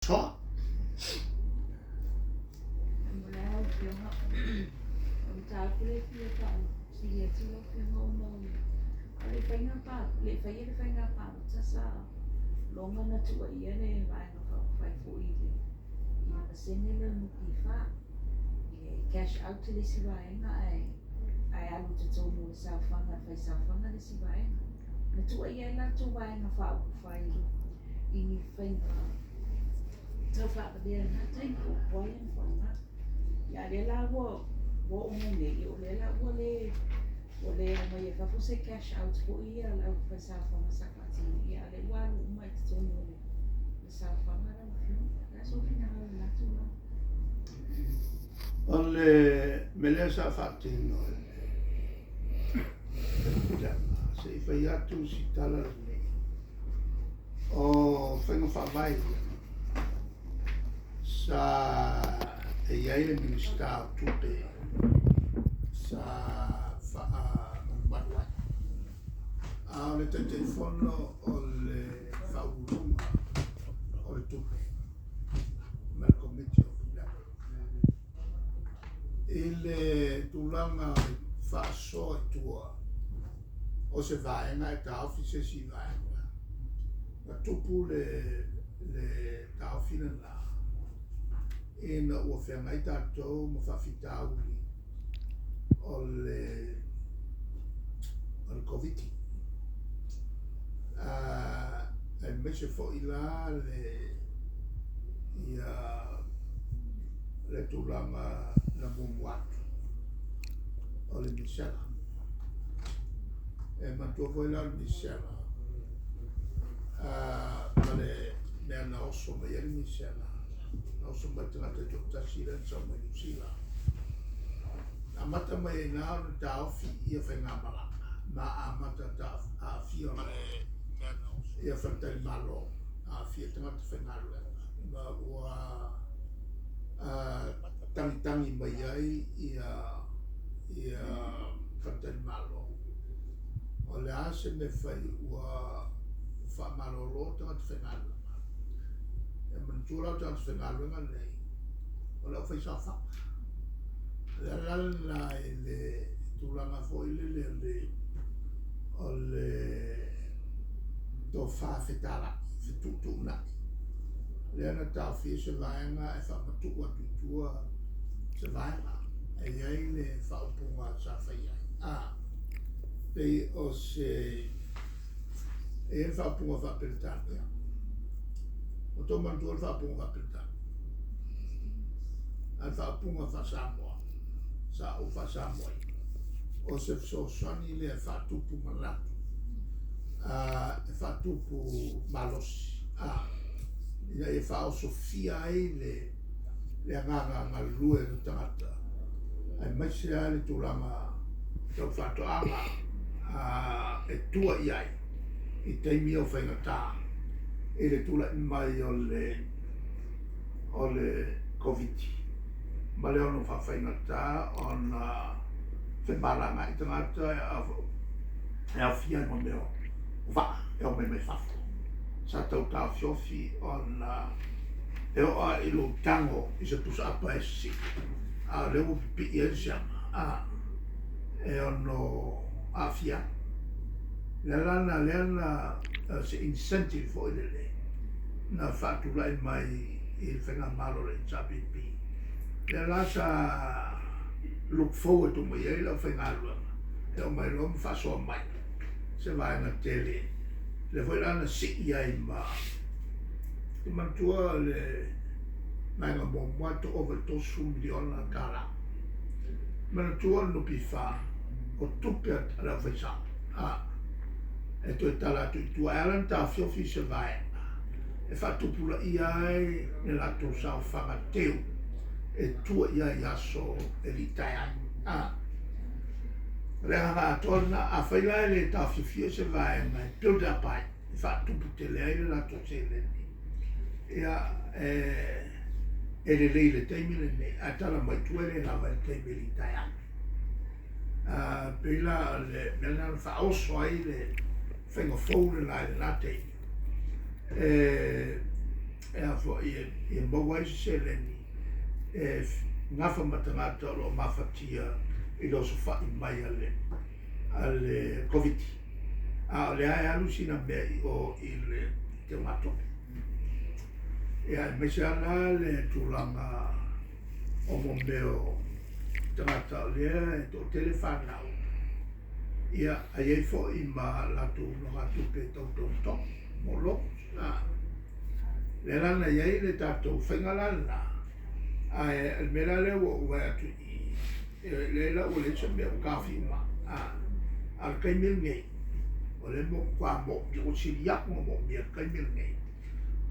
toa. Le whainga pā tasa longa na tua ia le vaenga whai fo i le pasene le muki wha i cash out le si vaenga ai alu te tō mo le sauwhanga whai sauwhanga le si vaenga na tua ia la tō vaenga wha uku whai i ni whainga tau wha apadea na taiko poia ni whainga ia le la wo unge i o le la wo le o le mai ka fu se cash out for ia la fa sa fa ma sa ka ti ia le wa mai te no le sa fa ma la fiu la so fina la tu O le mele sa fatti no. Se fai atu si tala nei. O whenga wha mai sa e iai le minister tupe sa le telefono o le faulunga o le tupe ma il committee il tulanga fa so e tua o se vaenga e tau se si vaenga ma tupu le tau fina la e na ua whenga i tātou ma whawhitauli o le COVID. E mese fo i la le tulanga na mumuatu o le misela. E matua fo i la le misela. Ma le mea na oso ma ia le misela. Na oso ma te ngata tōtasi le sa ma iusila. A mata mai na o ta ofi ia whainga malanga. Ma a mata ta a fia male ia whantai malo. A fia tangata whainga luenga. Ma ua tangi mai ai ia whantai malo. O le ase me whai ua wha malo ro tangata whainga luenga. E mantura tangata whainga luenga nei. O le whai sa whaka. La le tulanga foi le o le do fa fetala fetutuna le ana ta fi se vaenga e fa matu wa tutua se vaenga e ai le fa upunga sa faia pe o se e fa upunga fa peltania o to mantu fa upunga peltania al fa upunga fa samoa sa o fa samoi o se so sani le fa tupu malatu e fa tupu malos ia e fa o sofia ai le nganga ngalue no tangata ai mai se ale tulanga tau fa to ama e tua iai i te mio whaingata e le tula mai o le COVID. Ma leo no fa whaingata ona whemalanga i tangata e a fia no meo wa e o me whafo sa tau tau fiofi ona e o a ilo tango i se pusa apa e si a leo pipi e siama e ono a fia le lana se incentive fo ile le na fatura mai il whenga malo le chapipi. Le lasa look forward to mai ai la whainga luanga. E o mai lom whasoa mai. Se vai na tele. Le foi lana si iai ma. I mantua le mai ngā mō muato over tosu miliona kala. Mana tua nupi wha o tupe a tala whaisa. E toi tala tu i tua elan ta fiofi se vai. E whatupula iai ne lato sao whanga teu. E tua ia iaso e litai ai. Le hanga atona a whaila le ta fifia se vai mai build up ai. E whatupu te lea i le lato se leni. Ia e le leile teimile ne a tala mai tuere lava le teimile litai ai. Pela le mena le whaoso ai le whenga fōu le lai le la teimile. e a fo i mbawai se leni ngafa matangata lo mafatia i lo sofa i mai ale covid le ai alusina me o il te matope e ai mesala le tulanga o mombeo tangata le e to telefana ia ai fo i ma la tu no ngatu pe to molo le lana iai le tatou whaingalana ai mera le ua atu i le la ua le sa mea kafi ma al kai mil ngei o le mo kwa mo ki o siriak mo mea kai mil ngei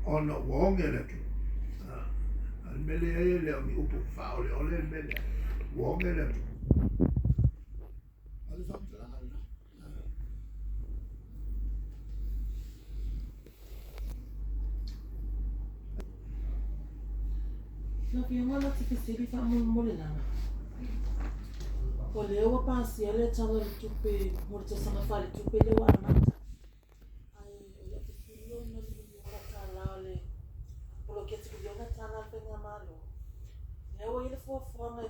ona uonge le tu al mele ai le o mi upu wha o le ole mele uonge le tu ale whamtala na fianga na tikisiri fa mole lana. O leo wa pasi ele tala tupe morto sana fale tupe le wa mata. Ai le tikilo no le wa tala le polo ke tikilo na tala pe na malo. Leo ile fo fo na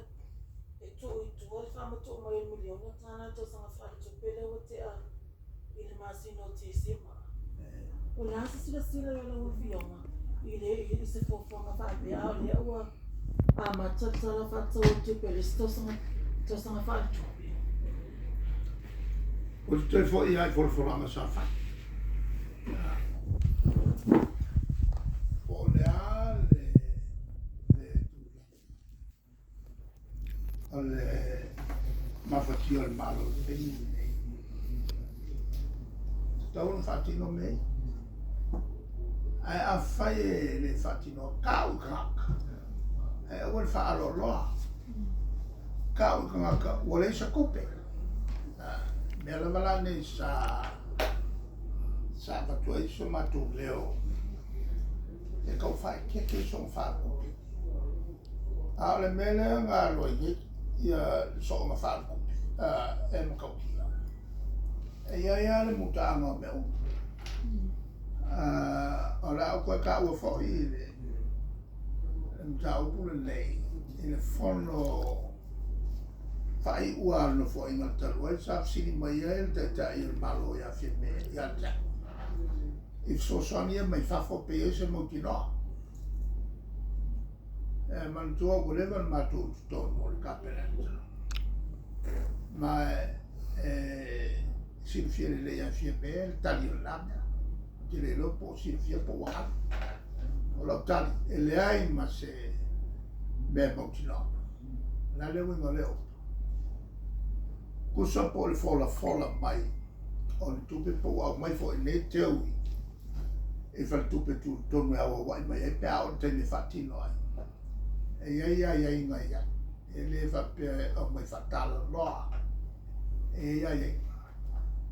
e tu o fa mo to mo le milion na tala to sana fale tupe le wa te a ile masino te sima. O la sila sila le wa fianga. Ile se fo na fa be a le wa ma tala fa to tupe le sto sana fa tupe. o te fo i ai forforanga sa fa o le a le mafatio al malo tau un fatino me ai a fai le fatino kau krak e o fa alo loa kau krak o le sa kupe me la vala ne sa patu e so matu leo e kau fai ke so fa kupe a le mele nga lo ia so ma fa kupe e ma kau kia e ia le mutanga me o ora o ka o fo ile ja o pure lei il fondo fai ua no fo in alta lo sa sini mai el te il malo ya firme ya ja il so sonia mai fa fo pe ese mo ki no man tu voleva ma tu torno il cappello ma si fiere lei a firme taglio l'abito le lo po si fia po wa o lo tali e le ai ma se be mo tino la le wingo leo kusa po le fola mai on tu pe po wa mai fo ne teu e fa tu pe tu torno a wa mai e pe o te ne fatino ai e ia inga ia e le fa pe o mai fatala lo e ia e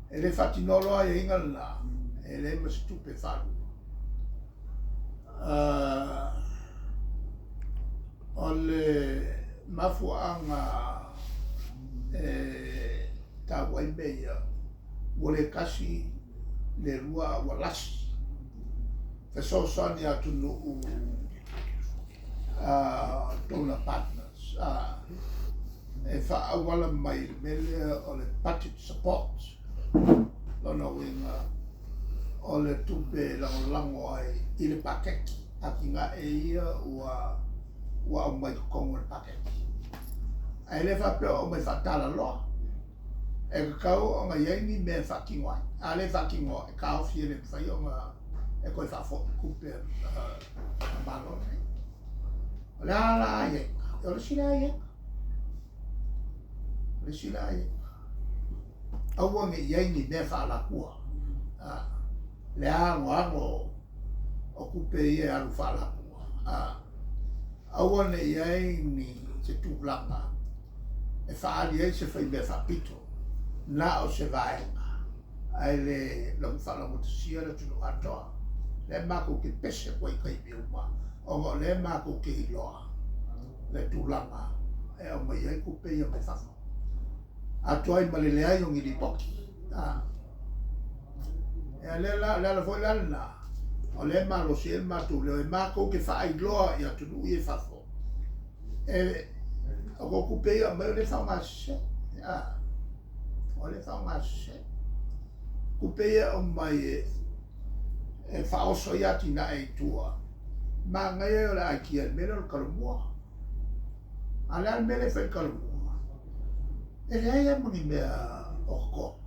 le fatino lo ia inga la e le ma stupefato ole mafuanga ta wai beia wole kasi le rua walasi fe so sani atu no tona partners e fa awala mai mele ole patit support lona winga o le tupe lango ai i le pakeki a ki ngā e ia ua o mai kongo le pakeki. Ai le whape o mai whatala loa. E ka kau o ngā iengi me whakingo ai. A le whakingo e ka awhi le mwhai o ngā e koe whafo kupe malo nei. O le ala a ienga. E o le sila a ienga. Le sila a ienga. Aua nge iengi me whalakua. Le ango o kupe ia alu whalakua. Aua ne iai ni se tūlanga. E whaari ei se whai me whapito. Na o se vaenga. Ai le lau whalango te sia le tunu atoa. Le mako ke pese koe kai me uma. O le mako ke iloa. Le tūlanga. E o mai ei kupe ia me whafo. Atoa i malele ai o ngiri poki. E le la foi lana o le malo si el matu le mako ke whaailoa ia tunu i e whafo. O ko kupe a mai le whaungase. O le whaungase. Kupe o mai e whaoso ia tina e tua. Ma ngai o le aikia mele o le kalumua. Ale al mele whai kalumua. E le aia muni mea o ko.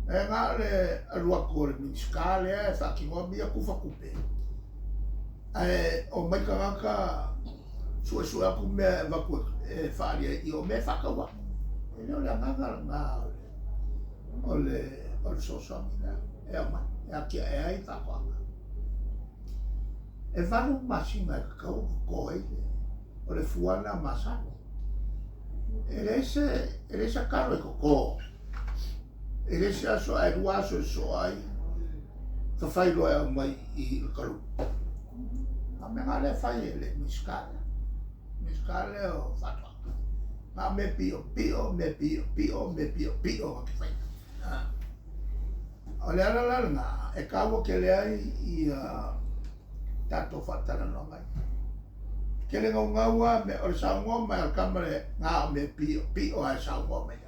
E ngā le alua ko le miniskale e whakingoa mia kufa kupe. O mai ka ngaka sua aku mea waku e whaaria i o mea whakaua. E leo le nganga ngā o le sosomina. E o mai. E akia e ai whakoanga. E whanu masinga e kakau ko eile. O le fuana masano. E rese karo e koko. E rese aso ai rua aso e so ai. Whawhailo e mai i le karu. A me ngā le whai e le miskale. Miskale o whatoanga. Ngā me pio, me pio a ki whai. O le ala ngā, e kawa ke le ai i tato whatara no mai. Ke le ngau ngaua me o le saungoa mai al kamare ngā me pio ai saungoa mai.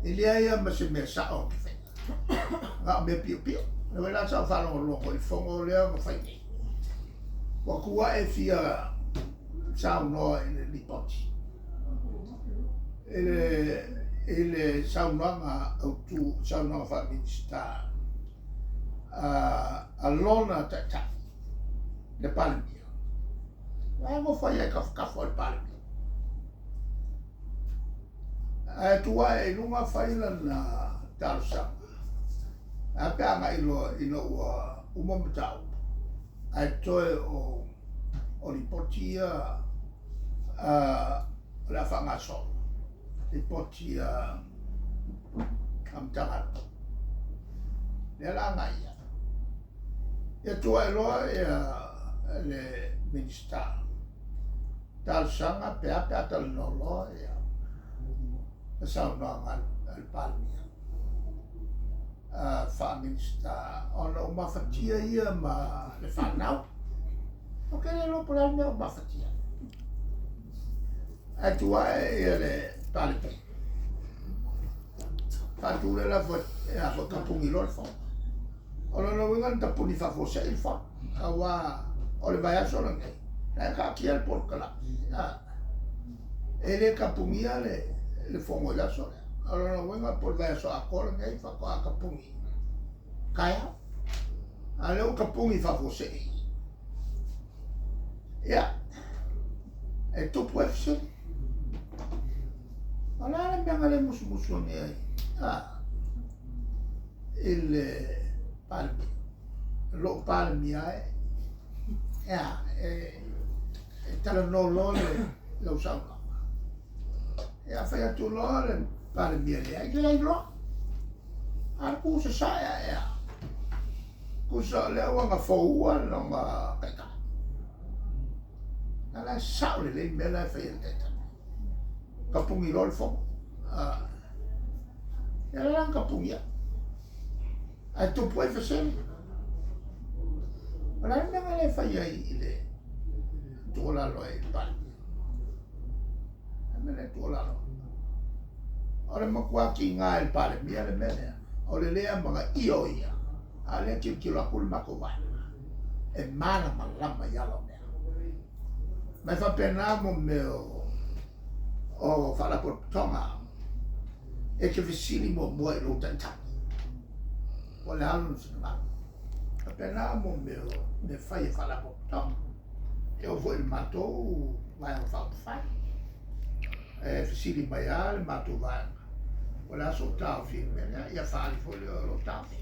I le ai ma se me sao ki whai. Ngā me pio. Le wela sa whanongo longo i whongo lea ma whai nei. Wa kua e fia saunoa i le lipoti. Ele saunoanga autu saunoanga whaminista a lona tata le palemia. Lai mo whai e kafo le palemia. A tua e lunga whai na tarusanga. A peanga ilo umamatau. A toe o lipotia la whangasol. Lipoti amtangato. Le la ngaia. E tua e loa e le minister. Tal sanga pea tal no loa e a saunanga al palmia. Fa minister. Ono mafatia ia ma le whanau. O ke le lo pula me o mafatia. A tua e le palpi. Fatule la fo kapungi lor fo. Ora no vengan tapuni fa fo sei fa. Awa o le vai aso ngai. Na ka ki el porcala. Ele kapungi le fongo la so. Ora no vengan por vai aso a cor ngai fa ko kapungi. Kaya. Ale o kapungi fa fo sei. Ya. E tu puoi ser. Allora abbiamo le muscoli il palmi, lo palmi tala no lo usano e a fare tu lo palmi che lo al cuso sai cuso le una foua non ma pecca alla saule le bella fede kapungi lol fo ya lang kapungi a tu puoi fazer ora me vale fai ile tu la lo e pal me le tu la lo ora mo qua ki nga il pale mi ale mele ora le ama io ia ale ki la kul ma ko vai e mana malama ya lo me fa pena mo meu o fala por tonga e che vicini mo muoi lo tanta o le hanno ma appena mo me fai fala por tonga e o voi il mato vai a fare e vicini maiale mato vai o la soltava film e a fare fuori lo tafi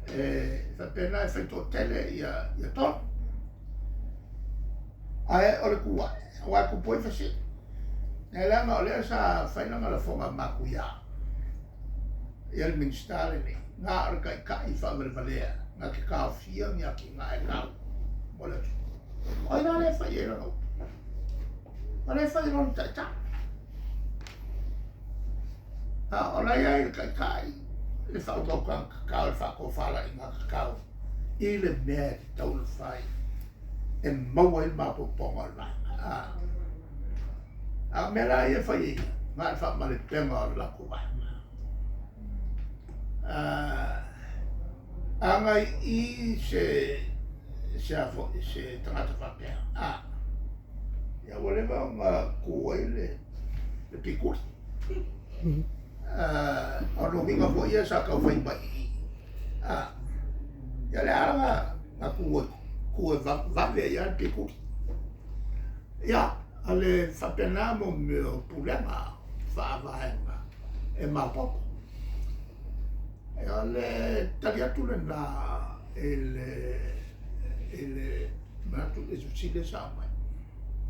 e appena è fatto hotel e to o le cua o puoi fare e la no le sa fai na la fonga makuya e il ministero ni nga ka i fa valea nga ka fia ni aki nga e ka mola o na le fai no ma le fai non ta o la ia il kai le fa do ka fa ko fala nga ka i le mea ki tau le whai e maua i mapoponga lana a mea la ia whai ia ngā wha male penga o lako wai a ngai i se tangata whapea ia walewa ngā kua i le pikuri ono hinga fo ia sa ka whai mai ia le aranga ngā kua vave ia pikuri ia ale whapena mo meo pulenga whaavaenga e mapopo ia le tali atu le nā ele matu e susile sa mai